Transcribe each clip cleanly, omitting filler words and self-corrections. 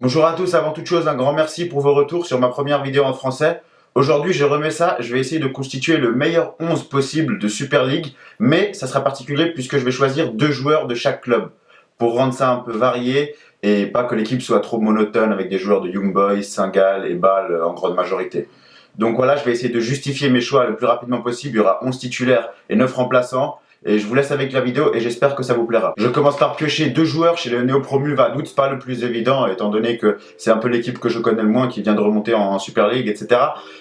Bonjour à tous, avant toute chose, un grand merci pour vos retours sur ma première vidéo en français. Aujourd'hui, je remets ça, je vais essayer de constituer le meilleur 11 possible de Super League, mais ça sera particulier puisque je vais choisir 2 joueurs de chaque club pour rendre ça un peu varié et pas que l'équipe soit trop monotone avec des joueurs de Young Boys, Saint-Gall et Bâle en grande majorité. Donc voilà, je vais essayer de justifier mes choix le plus rapidement possible. Il y aura 11 titulaires et 9 remplaçants. Et je vous laisse avec la vidéo et j'espère que ça vous plaira. Je commence par piocher 2 joueurs chez le néo-promu Vaduz, pas le plus évident étant donné que c'est un peu l'équipe que je connais le moins qui vient de remonter en Super League, etc.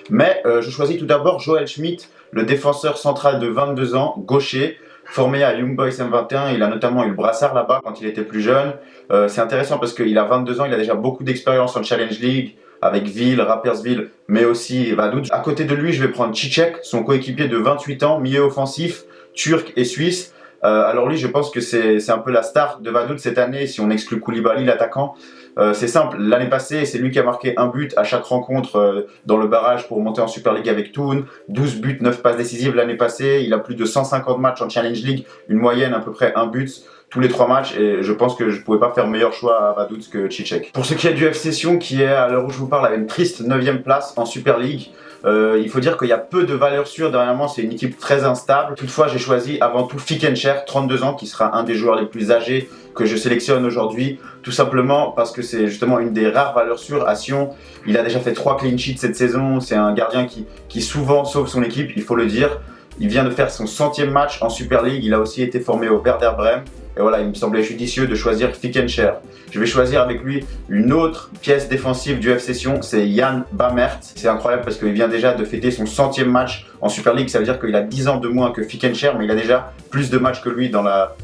Mais je choisis tout d'abord Joel Schmidt, le défenseur central de 22 ans, gaucher, formé à Young Boys M21. Il a notamment eu le brassard là-bas quand il était plus jeune. C'est intéressant parce qu'il a 22 ans, il a déjà beaucoup d'expérience en Challenge League, avec Ville, Rapperswil, mais aussi Vaduz. À côté de lui, je vais prendre Cicek, son coéquipier de 28 ans, milieu offensif, turc et suisse. Alors lui, je pense que c'est un peu la star de Vaduz cette année, si on exclut Koulibaly, l'attaquant. C'est simple, l'année passée, c'est lui qui a marqué un but à chaque rencontre dans le barrage pour monter en Super League avec Thun. 12 buts, 9 passes décisives l'année passée. Il a plus de 150 matchs en Challenge League, une moyenne à peu près un but tous les 3 matchs, et je pense que je ne pouvais pas faire meilleur choix à Vaduz que Cicek. Pour ce qui est du FC Sion, qui est à l'heure où je vous parle à une triste 9e place en Super League, il faut dire qu'il y a peu de valeurs sûres. Dernièrement, c'est une équipe très instable. Toutefois, j'ai choisi avant tout Fikencher, 32 ans, qui sera un des joueurs les plus âgés que je sélectionne aujourd'hui, tout simplement parce que c'est justement une des rares valeurs sûres à Sion. Il a déjà fait 3 clean sheets cette saison. C'est un gardien qui souvent sauve son équipe, il faut le dire. Il vient de faire son 100e match en Super League. Il a aussi été formé au Werder Bremen. Et voilà, il me semblait judicieux de choisir Fikencher. Je vais choisir avec lui une autre pièce défensive du FC Sion, c'est Jan Bamert. C'est incroyable parce qu'il vient déjà de fêter son 100e match en Super League. Ça veut dire qu'il a 10 ans de moins que Fikencher, mais il a déjà plus de matchs que lui dans la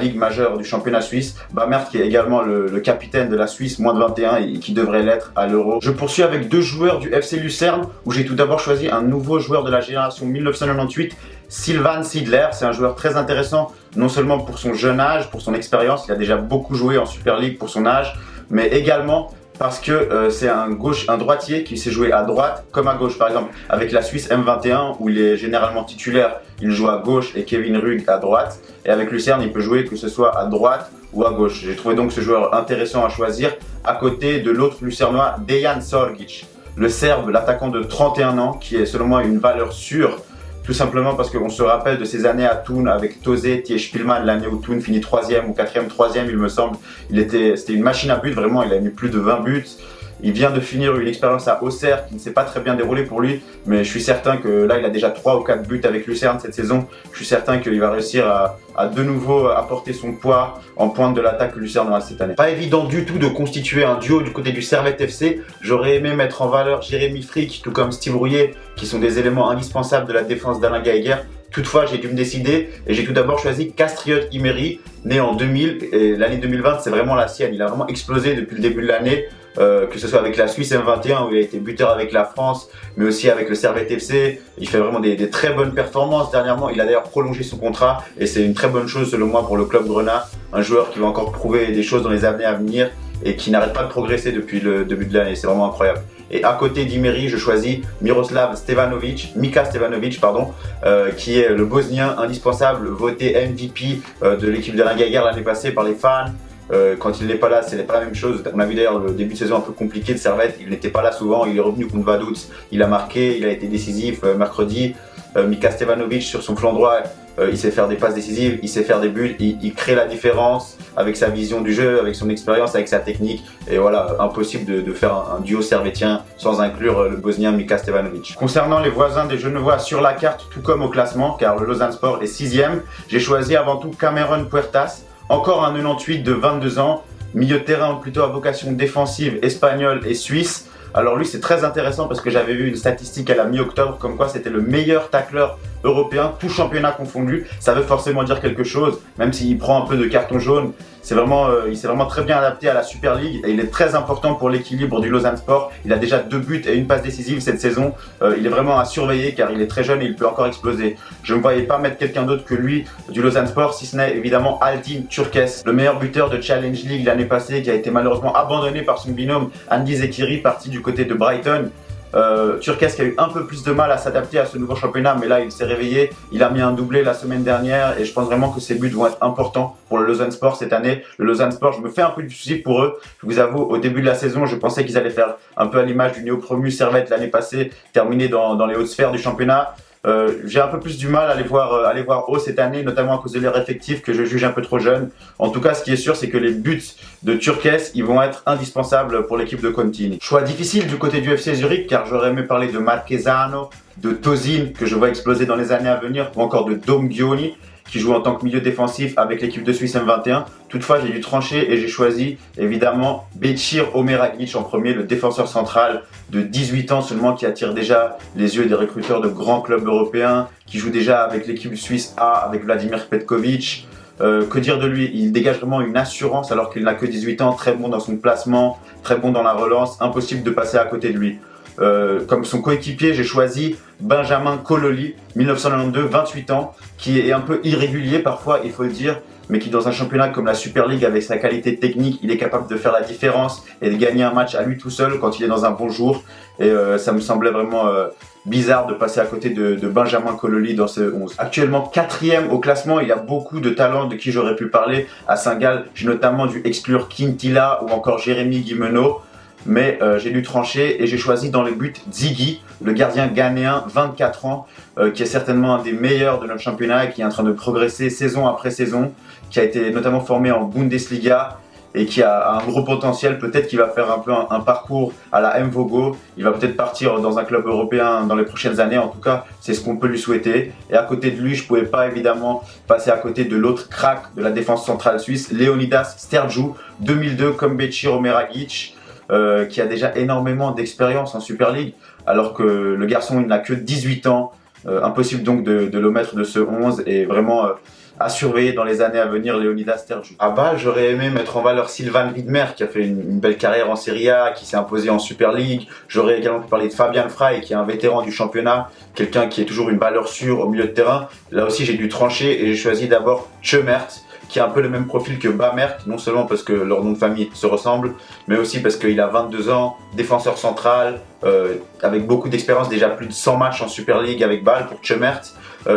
ligue majeure du championnat suisse. Bamert qui est également le capitaine de la Suisse, moins de 21, et qui devrait l'être à l'Euro. Je poursuis avec 2 joueurs du FC Lucerne, où j'ai tout d'abord choisi un nouveau joueur de la génération 1998, Sylvain Sidler. C'est un joueur très intéressant, non seulement pour son jeune âge, pour son expérience, il a déjà beaucoup joué en Super League pour son âge, mais également parce que c'est un droitier qui sait jouer à droite comme à gauche. Par exemple, avec la Suisse M21, où il est généralement titulaire, il joue à gauche et Kevin Rugg à droite. Et avec Lucerne, il peut jouer que ce soit à droite ou à gauche. J'ai trouvé donc ce joueur intéressant à choisir à côté de l'autre Lucernois, Dejan Sorgic, le Serbe, l'attaquant de 31 ans, qui est selon moi une valeur sûre. Tout simplement parce qu'on se rappelle de ses années à Thun avec Tose, Thier Spielmann, l'année où Thun finit 3e ou 4e, 3e il me semble. C'était une machine à but, vraiment, il a mis plus de 20 buts. Il vient de finir une expérience à Auxerre qui ne s'est pas très bien déroulée pour lui, mais je suis certain que là il a déjà 3 ou 4 buts avec Lucerne cette saison. Je suis certain qu'il va réussir à de nouveau apporter son poids en pointe de l'attaque que Lucerne aura cette année. Pas évident du tout de constituer un duo du côté du Servette FC. J'aurais aimé mettre en valeur Jérémy Frick tout comme Steve Rouillet, qui sont des éléments indispensables de la défense d'Alain Geiger. Toutefois, j'ai dû me décider et j'ai tout d'abord choisi Castriot Imeri, né en 2000, et l'année 2020 c'est vraiment la sienne. Il a vraiment explosé depuis le début de l'année, que ce soit avec la Suisse M21 où il a été buteur avec la France, mais aussi avec le Servette FC. Il fait vraiment des très bonnes performances dernièrement. Il a d'ailleurs prolongé son contrat et c'est une très bonne chose selon moi pour le club grenat. Un joueur qui va encore prouver des choses dans les années à venir et qui n'arrête pas de progresser depuis le début de l'année. C'est vraiment incroyable. Et à côté d'Imeri, je choisis Mika Stevanovic, qui est le Bosnien indispensable, voté MVP de l'équipe d'Alain Geiger l'année passée par les fans. Quand il n'est pas là, c'est pas la même chose. On a vu d'ailleurs le début de saison un peu compliqué de Servette. Il n'était pas là souvent. Il est revenu contre Vaduz. Il a marqué, il a été décisif mercredi. Mika Stevanovic sur son flanc droit, il sait faire des passes décisives, il sait faire des buts, il crée la différence avec sa vision du jeu, avec son expérience, avec sa technique. Et voilà, impossible de faire un duo servétien sans inclure le Bosnien Mika Stevanovic. Concernant les voisins des Genevois sur la carte, tout comme au classement, car le Lausanne Sport est 6e, j'ai choisi avant tout Cameron Puertas. Encore un 98 de 22 ans, milieu de terrain plutôt à vocation défensive, espagnol et suisse. Alors lui c'est très intéressant parce que j'avais vu une statistique à la mi-octobre comme quoi c'était le meilleur tacleur européen, tout championnat confondu. Ça veut forcément dire quelque chose, même s'il prend un peu de carton jaune. Il s'est vraiment très bien adapté à la Super League et il est très important pour l'équilibre du Lausanne Sport. Il a déjà 2 buts et une passe décisive cette saison. Il est vraiment à surveiller car il est très jeune et il peut encore exploser. Je ne voyais pas mettre quelqu'un d'autre que lui du Lausanne Sport, si ce n'est évidemment Aldin Turkes, le meilleur buteur de Challenge League l'année passée, qui a été malheureusement abandonné par son binôme Andy Zekiri, parti du côté de Brighton. Turquès qui a eu un peu plus de mal à s'adapter à ce nouveau championnat, mais là il s'est réveillé, il a mis un doublé la semaine dernière et je pense vraiment que ses buts vont être importants pour le Lausanne-Sport cette année. Le Lausanne-Sport, je me fais un peu du souci pour eux. Je vous avoue, au début de la saison, je pensais qu'ils allaient faire un peu à l'image du néo-promu Servette l'année passée, terminer dans les hautes sphères du championnat. J'ai un peu plus du mal à les voir haut cette année, notamment à cause de leur effectif que je juge un peu trop jeune. En tout cas, ce qui est sûr, c'est que les buts de Turquès, ils vont être indispensables pour l'équipe de Contini. Choix difficile du côté du FC Zurich, car j'aurais aimé parler de Marquezano, de Tosin, que je vois exploser dans les années à venir, ou encore de Domgioni, qui joue en tant que milieu défensif avec l'équipe de Suisse M21. Toutefois, j'ai dû trancher et j'ai choisi évidemment Becir Omeragic en premier, le défenseur central de 18 ans seulement qui attire déjà les yeux des recruteurs de grands clubs européens, qui joue déjà avec l'équipe suisse A, avec Vladimir Petkovic. Que dire de lui? Il dégage vraiment une assurance alors qu'il n'a que 18 ans, très bon dans son placement, très bon dans la relance, impossible de passer à côté de lui. Comme son coéquipier, j'ai choisi Benjamin Kololi, 1992, 28 ans, qui est un peu irrégulier parfois, il faut le dire, mais qui dans un championnat comme la Super League, avec sa qualité technique, il est capable de faire la différence et de gagner un match à lui tout seul quand il est dans un bon jour. Et ça me semblait vraiment bizarre de passer à côté de Benjamin Kololi dans ce 11. Actuellement 4e au classement, il y a beaucoup de talents de qui j'aurais pu parler. À Saint-Gall, j'ai notamment dû exclure Quintilla ou encore Jérémy Guimeno. Mais j'ai dû trancher et j'ai choisi dans les buts Ziggy, le gardien ghanéen, 24 ans, qui est certainement un des meilleurs de notre championnat et qui est en train de progresser saison après saison, qui a été notamment formé en Bundesliga et qui a un gros potentiel. Peut-être qu'il va faire un peu un parcours à la MVogo, il va peut-être partir dans un club européen dans les prochaines années, en tout cas c'est ce qu'on peut lui souhaiter. Et à côté de lui, je ne pouvais pas évidemment passer à côté de l'autre crack de la défense centrale suisse, Leonidas Stergiou, 2002 comme Becir Omeragic. Qui a déjà énormément d'expérience en Super League, alors que le garçon il n'a que 18 ans, impossible donc de le mettre de ce 11 et vraiment à surveiller dans les années à venir Leonidas Stergiou. À Bâle, j'aurais aimé mettre en valeur Sylvain Widmer qui a fait une belle carrière en Serie A, qui s'est imposé en Super League. J'aurais également pu parler de Fabian Frey qui est un vétéran du championnat, quelqu'un qui est toujours une valeur sûre au milieu de terrain. Là aussi j'ai dû trancher et j'ai choisi d'abord Tchemert, qui a un peu le même profil que Bamert, non seulement parce que leur nom de famille se ressemble, mais aussi parce qu'il a 22 ans, défenseur central, avec beaucoup d'expérience, déjà plus de 100 matchs en Super League avec Bâle pour Tchemert.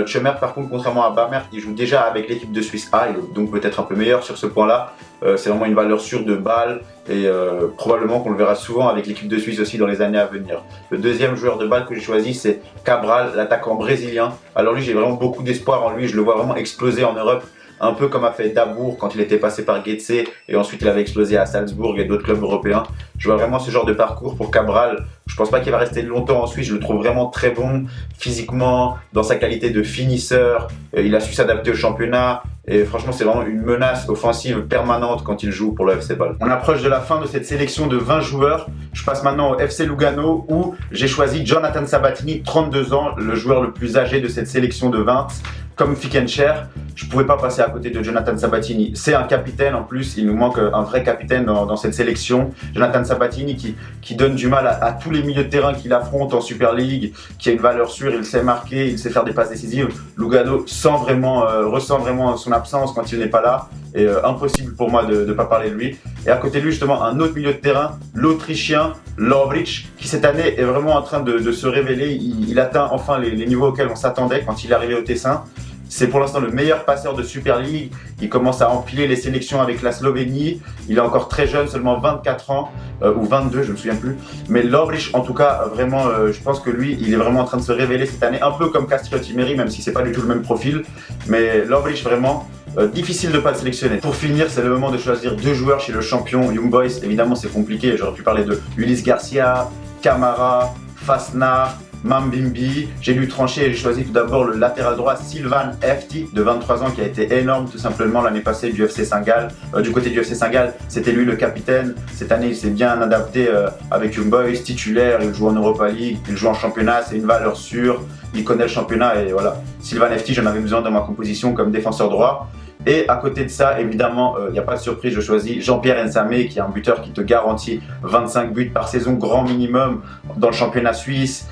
Tchemert par contre, contrairement à Bamert, il joue déjà avec l'équipe de Suisse A, il est donc peut-être un peu meilleur sur ce point-là. C'est vraiment une valeur sûre de Bâle et probablement qu'on le verra souvent avec l'équipe de Suisse aussi dans les années à venir. Le deuxième joueur de Bâle que j'ai choisi, c'est Cabral, l'attaquant brésilien. Alors lui, j'ai vraiment beaucoup d'espoir en lui, je le vois vraiment exploser en Europe. Un peu comme a fait Dabour quand il était passé par Getse et ensuite il avait explosé à Salzbourg et d'autres clubs européens. Je vois vraiment ce genre de parcours pour Cabral. Je pense pas qu'il va rester longtemps en Suisse, je le trouve vraiment très bon physiquement, dans sa qualité de finisseur. Il a su s'adapter au championnat et franchement c'est vraiment une menace offensive permanente quand il joue pour le FC Bâle. On approche de la fin de cette sélection de 20 joueurs. Je passe maintenant au FC Lugano où j'ai choisi Jonathan Sabatini, 32 ans, le joueur le plus âgé de cette sélection de 20. Comme Fickencher, je ne pouvais pas passer à côté de Jonathan Sabatini. C'est un capitaine en plus, il nous manque un vrai capitaine dans cette sélection. Jonathan Sabatini qui donne du mal à tous les milieux de terrain qu'il affronte en Super League, qui a une valeur sûre, il sait marquer, il sait faire des passes décisives. Lugano ressent vraiment son absence quand il n'est pas là. Et impossible pour moi de ne pas parler de lui. Et à côté de lui, justement, un autre milieu de terrain, l'Autrichien Lovric, qui cette année est vraiment en train de se révéler. Il atteint enfin les niveaux auxquels on s'attendait quand il est arrivé au Tessin. C'est pour l'instant le meilleur passeur de Super League. Il commence à empiler les sélections avec la Slovénie. Il est encore très jeune, seulement 24 ans, ou 22, je ne me souviens plus. Mais Lovric, en tout cas, vraiment, je pense que lui, il est vraiment en train de se révéler cette année. Un peu comme Castriotti-Meri, même si c'est pas du tout le même profil. Mais Lovric, vraiment, difficile de ne pas le sélectionner. Pour finir, c'est le moment de choisir deux joueurs chez le champion Young Boys. Évidemment, c'est compliqué. J'aurais pu parler de Ulysse Garcia, Camara, Fasna, Mambimbi. J'ai dû trancher et j'ai choisi tout d'abord le latéral droit Sylvain Efti de 23 ans qui a été énorme tout simplement l'année passée du FC Saint-Gall. Du côté du FC Saint-Gall, c'était lui le capitaine. Cette année, il s'est bien adapté avec Young Boys, titulaire, il joue en Europa League, il joue en championnat, c'est une valeur sûre. Il connaît le championnat et voilà. Sylvain Efti, j'en avais besoin dans ma composition comme défenseur droit. Et à côté de ça, évidemment, il n'y a pas de surprise, je choisis Jean-Pierre Nsamé, qui est un buteur qui te garantit 25 buts par saison, grand minimum, dans le championnat suisse,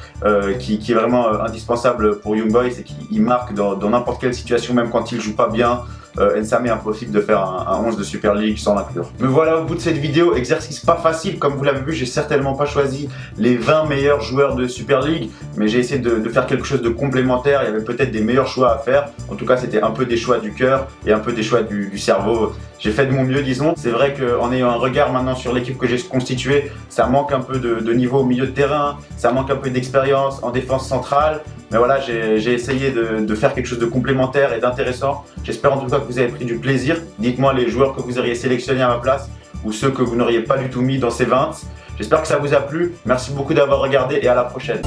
qui est vraiment indispensable pour Young Boys et qui marque dans n'importe quelle situation, même quand il ne joue pas bien. et ça m'est impossible de faire un 11 de Super League sans l'inclure. Me voilà au bout de cette vidéo, exercice pas facile, comme vous l'avez vu, j'ai certainement pas choisi les 20 meilleurs joueurs de Super League, mais j'ai essayé de faire quelque chose de complémentaire. Il y avait peut-être des meilleurs choix à faire, en tout cas c'était un peu des choix du cœur et un peu des choix du cerveau. J'ai fait de mon mieux, disons. C'est vrai qu'en ayant un regard maintenant sur l'équipe que j'ai constituée, ça manque un peu de niveau au milieu de terrain, ça manque un peu d'expérience en défense centrale. Mais voilà, j'ai essayé de faire quelque chose de complémentaire et d'intéressant. J'espère en tout cas que vous avez pris du plaisir. Dites-moi les joueurs que vous auriez sélectionnés à ma place ou ceux que vous n'auriez pas du tout mis dans ces 20. J'espère que ça vous a plu. Merci beaucoup d'avoir regardé et à la prochaine.